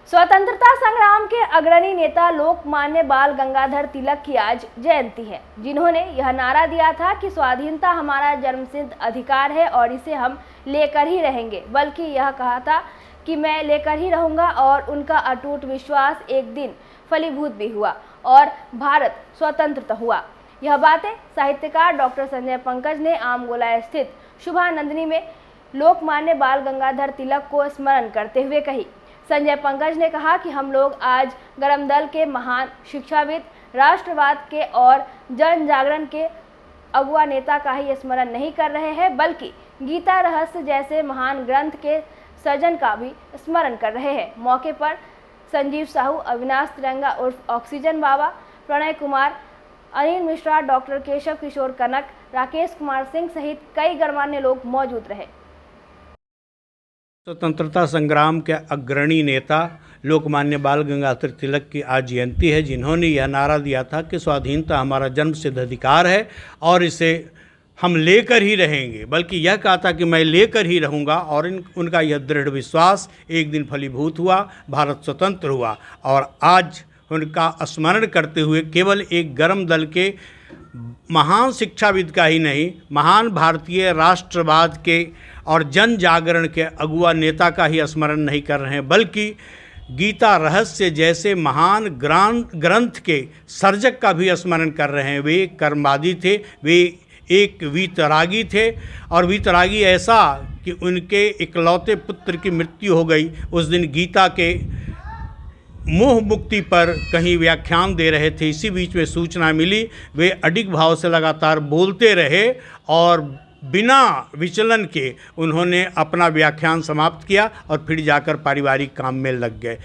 स्वतंत्रता संग्राम के अग्रणी नेता लोकमान्य बाल गंगाधर तिलक की आज जयंती है, जिन्होंने यह नारा दिया था कि स्वाधीनता हमारा जन्मसिद्ध अधिकार है और इसे हम लेकर ही रहेंगे। बल्कि यह कहा था कि मैं लेकर ही रहूंगा, और उनका अटूट विश्वास एक दिन फलीभूत भी हुआ और भारत स्वतंत्र हुआ। यह बातें साहित्यकार डॉक्टर संजय पंकज ने आमगोला स्थित शुभानंदिनी में लोकमान्य बाल गंगाधर तिलक को स्मरण करते हुए कही। संजय पंकज ने कहा कि हम लोग आज गरम दल के महान शिक्षाविद, राष्ट्रवाद के और जन जागरण के अगुआ नेता का ही स्मरण नहीं कर रहे हैं, बल्कि गीता रहस्य जैसे महान ग्रंथ के सृजन का भी स्मरण कर रहे हैं। मौके पर संजीव साहू, अविनाश तिरंगा उर्फ ऑक्सीजन बाबा, प्रणय कुमार, अनिल मिश्रा, डॉक्टर केशव किशोर कनक, राकेश कुमार सिंह सहित कई गणमान्य लोग मौजूद रहे। स्वतंत्रता संग्राम के अग्रणी नेता लोकमान्य बाल गंगाधर तिलक की आज जयंती है, जिन्होंने यह नारा दिया था कि स्वाधीनता हमारा जन्मसिद्ध अधिकार है और इसे हम लेकर ही रहेंगे। बल्कि यह कहा था कि मैं लेकर ही रहूँगा, और उनका यह दृढ़ विश्वास एक दिन फलीभूत हुआ, भारत स्वतंत्र हुआ। और आज उनका स्मरण करते हुए केवल एक गरम दल के महान शिक्षाविद का ही नहीं, महान भारतीय राष्ट्रवाद के और जन जागरण के अगुआ नेता का ही स्मरण नहीं कर रहे हैं, बल्कि गीता रहस्य जैसे महान ग्रंथ के सर्जक का भी स्मरण कर रहे हैं। वे कर्मवादी थे, वे एक वीतरागी थे, और वीतरागी ऐसा कि उनके इकलौते पुत्र की मृत्यु हो गई। उस दिन गीता के मोह मुक्ति पर कहीं व्याख्यान दे रहे थे, इसी बीच में सूचना मिली। वे अडिग भाव से लगातार बोलते रहे और बिना विचलन के उन्होंने अपना व्याख्यान समाप्त किया और फिर जाकर पारिवारिक काम में लग गए।